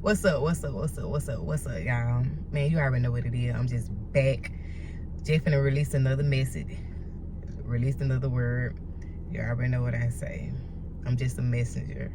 What's up, y'all? Man, you already know what it is. I'm just back. Just finna release another message. Released another word. You already know what I say. I'm just a messenger.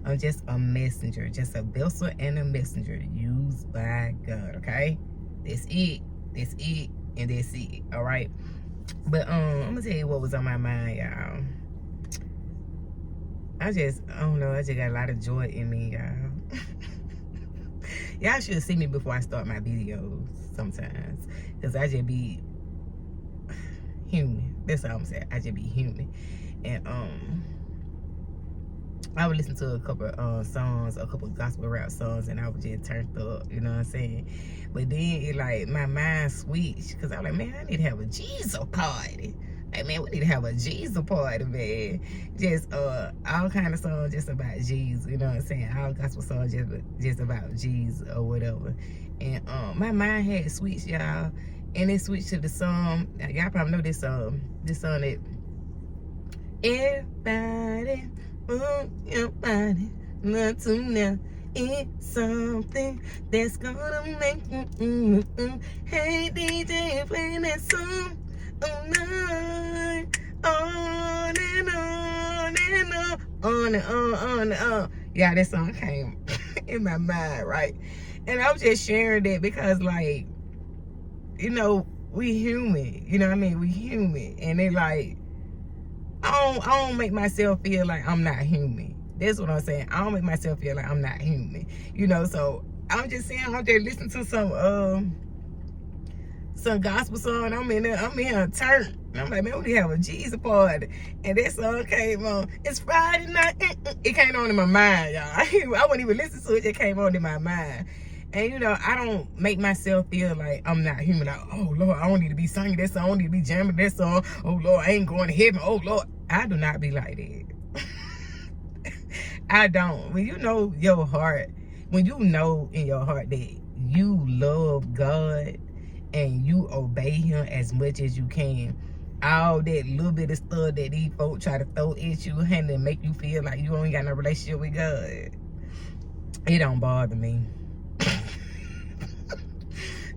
I'm just a messenger. Just a vessel and a messenger used by God, okay? That's it. That's it. And that's it. Alright? But I'm gonna tell you what was on my mind, y'all. I don't know, I just got a lot of joy in me, y'all. Y'all should see me before I start my videos sometimes. Because I just be human. That's all I'm saying. I just be human. And I would listen to a couple songs, a couple gospel rap songs, and I would just turned up, you know what I'm saying? But then it like my mind switched because I was like, man, I need to have a Jesus party. Like, man, we need to have a Jesus party, man. Just all kind of songs just about Jesus, you know what I'm saying? All gospel songs just about Jesus or whatever. And my mind had switched, y'all. And it switched to the song. Y'all probably know this song. This song that everybody move your body, not to now. It's something that's gonna make Hey DJ, play that song all night, on and on and on and on. Yeah, that song came in my mind, right? And I was just sharing that because, like, you know, we human. You know what I mean? We human, and they like, I don't make myself feel like I'm not human. That's what I'm saying. I don't make myself feel like I'm not human. You know, so I'm just saying, I'm just listening to some gospel song. I'm in here turn. I'm like, man, we need to have a Jesus party. And that song came on. It's Friday night. It came on in my mind, y'all. I wouldn't even listen to it. It came on in my mind. And, you know, I don't make myself feel like I'm not human. Like, oh, Lord, I don't need to be singing that song. I don't need to be jamming that song. Oh, Lord, I ain't going to heaven. Oh, Lord. I do not be like that. I don't. When you know your heart, when you know in your heart that you love God and you obey him as much as you can, all that little bit of stuff that these folks try to throw at you and to make you feel like you ain't got no relationship with God, it don't bother me.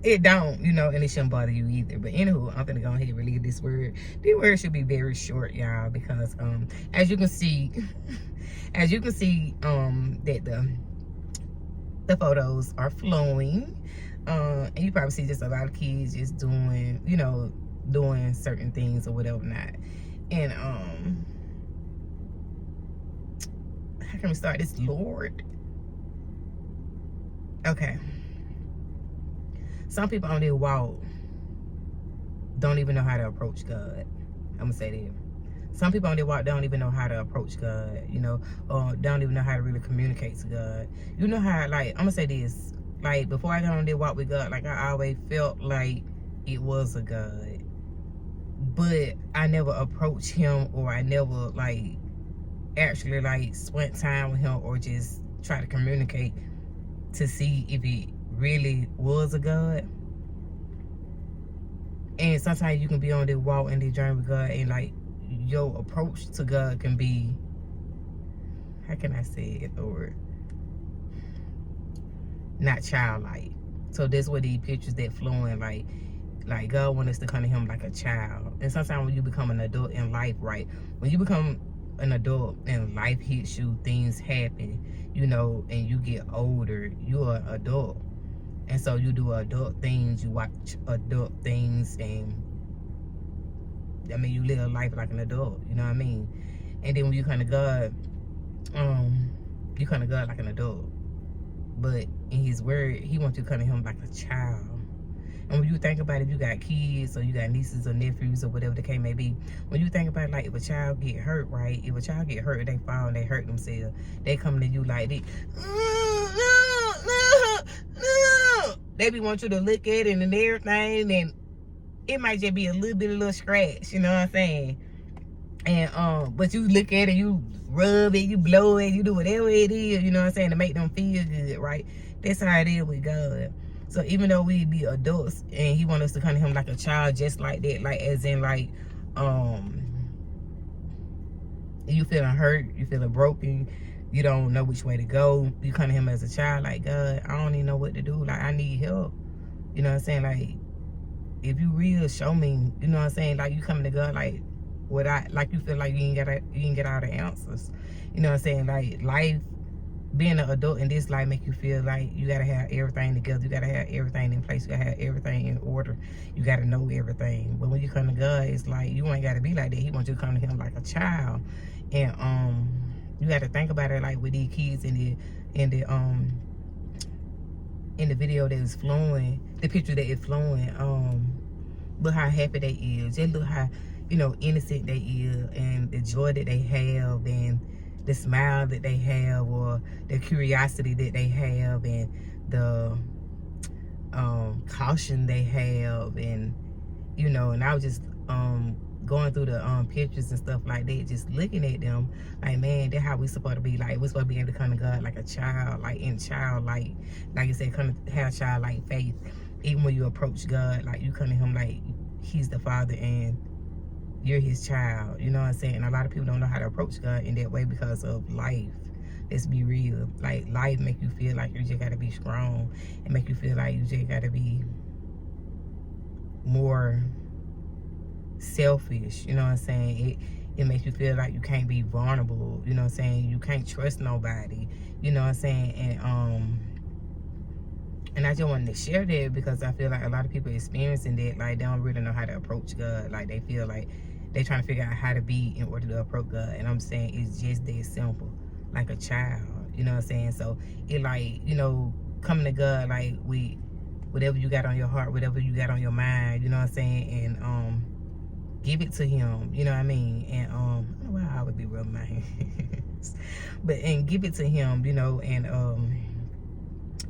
It don't, you know, and it shouldn't bother you either. But anywho, I'm gonna go ahead and release this word. This word should be very short, y'all, because as you can see, that the photos are flowing. And you probably see just a lot of kids just doing, you know, doing certain things or whatever not. And how can we start this, Lord? Okay. Some people on their walk don't even know how to approach God. I'm gonna say that. Some people on their walk don't even know how to approach God, you know, or don't even know how to really communicate to God. You know how, like, I'm gonna say this, like, before I got on their walk with God, like, I always felt like it was a God, but I never approached him, or I never, like, actually, like, spent time with him or just try to communicate to see if it really was a God. And sometimes you can be on the walk and the journey with God, and like your approach to God can be, how can I say it, or not childlike. So that's what these pictures that flowing, like God wants us to come to him like a child. And sometimes when you become an adult in life, right, when you become an adult and life hits you, things happen, you know, and you get older, you're an adult. And so you do adult things, you watch adult things, and I mean, you live life like an adult, you know what I mean? And then when you come to God, you come to God like an adult. But in his word, he wants you to come to him like a child. And when you think about it, you got kids or you got nieces or nephews or whatever the case may be. When you think about it, like, if a child get hurt, right? If a child get hurt, they fall and they hurt themselves. They come to you like this. They be want you to look at it and everything, and it might just be a little scratch, you know what I'm saying? And but you look at it, you rub it, you blow it, you do whatever it is, you know what I'm saying, to make them feel good, right? That's how it is with God. So even though we be adults and he want us to come to him like a child, just like that, like as in like you feeling hurt, you feeling broken, You don't know which way to go. You come to him as a child, like, God, I don't even know what to do. Like, I need help. You know what I'm saying? Like, if you real, show me. You know what I'm saying? Like, you coming to God, like, like you feel like you ain't get all the answers. You know what I'm saying? Like, life, being an adult in this life make you feel like you gotta have everything together. You gotta have everything in place. You gotta have everything in order. You gotta know everything. But when you come to God, it's like you ain't gotta be like that. He wants you to come to him like a child. And you gotta think about it like with these kids in the video that is flowing, the picture that is flowing. Look how happy they is. Just look how, you know, innocent they is, and the joy that they have, and the smile that they have, or the curiosity that they have, and the caution they have. And you know, and I was just going through the pictures and stuff like that, just looking at them like, man, that's how we supposed to be. Like, we're supposed to be able to come to God like a child, like in child, like you said, come to have childlike faith. Even when you approach God, like you come to him like he's the Father and you're his child. You know what I'm saying? And a lot of people don't know how to approach God in that way because of life. Let's be real. Like, life make you feel like you just gotta be strong, and make you feel like you just gotta be more selfish. You know what I'm saying? It makes you feel like you can't be vulnerable. You know what I'm saying? You can't trust nobody. You know what I'm saying? And I just wanted to share that because I feel like a lot of people experiencing that, like, they don't really know how to approach God. Like, they feel like they're trying to figure out how to be in order to approach God. And I'm saying it's just that simple, like a child. You know what I'm saying? So it, like, you know, coming to God, like, with whatever you got on your heart, whatever you got on your mind, you know what I'm saying? And give it to him, you know what I mean? And I don't know why I would be rubbing my hands. And give it to him, you know, and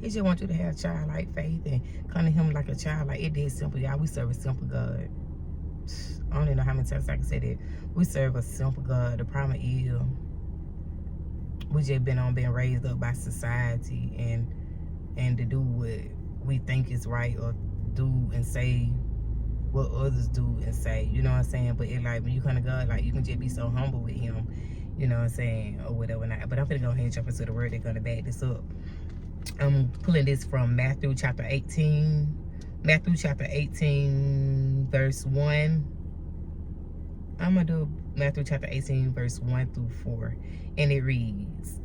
he just wants you to have childlike faith and come to him like a child. Like, it did simple, y'all. We serve a simple God. I don't even know how many times I can say that. We serve a simple God. The problem is we just being raised up by society and to do what we think is right, or do and say what others do and say. You know what I'm saying? But it, like, when you come to God, like, you can just be so humble with him. You know what I'm saying? Or whatever. Not. But I'm gonna go ahead and jump into the word that's gonna back this up. I'm pulling this from Matthew chapter 18. Matthew chapter 18, verse 1. I'm going to do Matthew chapter 18, verse 1 through 4. And it reads,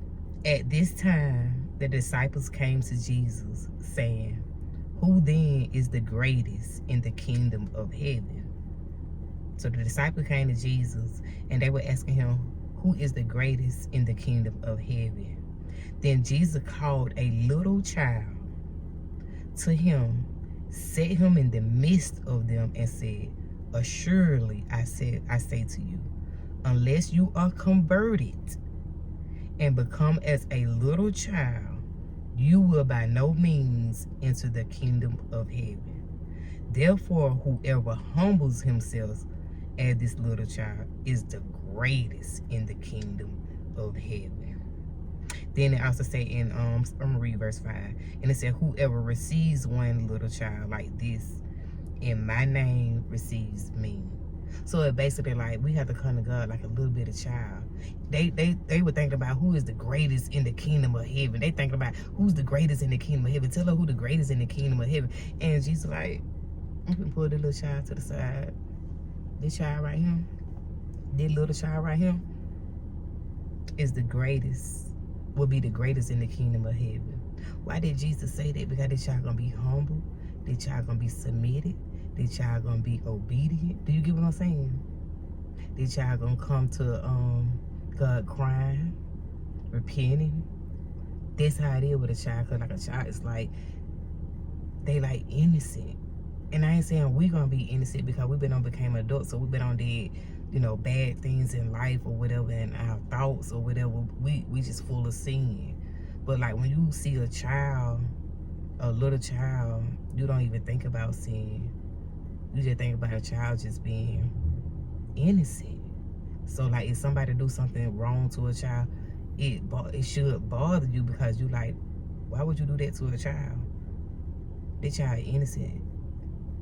"At this time, the disciples came to Jesus, saying, 'Who then is the greatest in the kingdom of heaven?'" So the disciples came to Jesus, and they were asking him, who is the greatest in the kingdom of heaven? Then Jesus called a little child to him, set him in the midst of them, and said, "Assuredly, I say to you, unless you are converted and become as a little child, you will by no means enter the kingdom of heaven. Therefore, whoever humbles himself as this little child is the greatest in the kingdom of heaven." Then it also say in, I'm going to read verse 5. And it said, "Whoever receives one little child like this in my name receives me." So it basically, like, we have to come to God like a little bit of child. They were thinking about who is the greatest in the kingdom of heaven. They thinking about who's the greatest in the kingdom of heaven. Tell her who the greatest in the kingdom of heaven. And Jesus like, I'm going to pull the little child to the side. This child right here, this little child right here is the greatest, will be the greatest in the kingdom of heaven. Why did Jesus say that? Because this child gonna be humble, this child gonna be submitted, this child gonna be obedient. Do you get what I'm saying? This child gonna come to God crying, repenting. That's how it is with a child. Cause like a child, it's like they like innocent. And I ain't saying we gonna be innocent because we became adults, so we been on did, you know, bad things in life or whatever, and our thoughts or whatever, we just full of sin. But like when you see a child, a little child, you don't even think about sin. You just think about a child just being innocent. So like if somebody do something wrong to a child, it should bother you because you like, why would you do that to a child? That child innocent.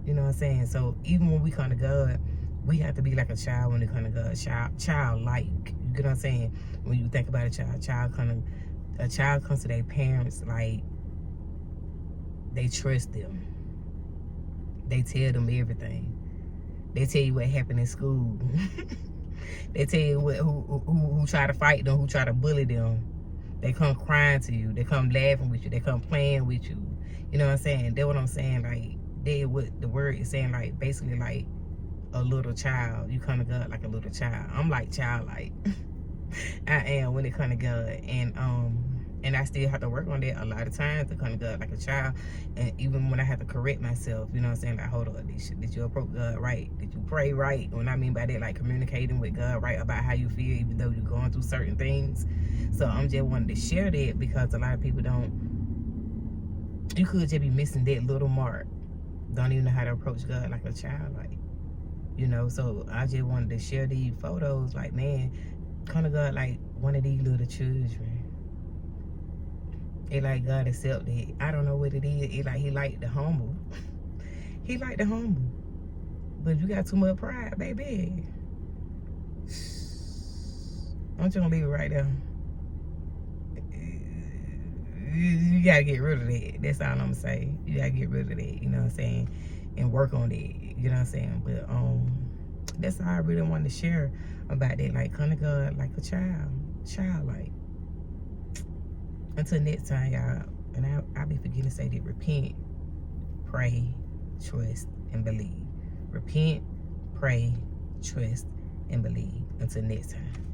You know what I'm saying? So even when we come to God, we have to be like a child when we come to God. Childlike. You get what I'm saying? When you think about a child comes to their parents like they trust them. They tell them everything. They tell you what happened in school. They tell you who try to fight them, who try to bully them. They come crying to you. They come laughing with you. They come playing with you. You know what I'm saying? That's what I'm saying. Like, they what the word is saying, like, basically like a little child. You come to God like a little child. I'm like childlike. I am when it come to God. And I still have to work on that a lot of times to come to God like a child. And even when I have to correct myself, you know what I'm saying? Like, hold on, did you approach God right? Did you pray right? What I mean by that, like communicating with God right about how you feel, even though you're going through certain things. So I'm just wanting to share that because a lot of people you could just be missing that little mark. Don't even know how to approach God like a child, like, you know. So I just wanted to share these photos, like, man, come to God like one of these little children. It like God accept it. I don't know what it is. It like he like the humble. He like the humble. But if you got too much pride, baby, I'm just gonna leave it right there. You gotta get rid of that. That's all I'm gonna say. You gotta get rid of that, you know what I'm saying? And work on that, you know what I'm saying? But that's all I really wanted to share about that. Like, come to God like a child. Childlike. Until next time, y'all, and I'll be forgetting to say that: repent, pray, trust, and believe. Repent, pray, trust, and believe. Until next time.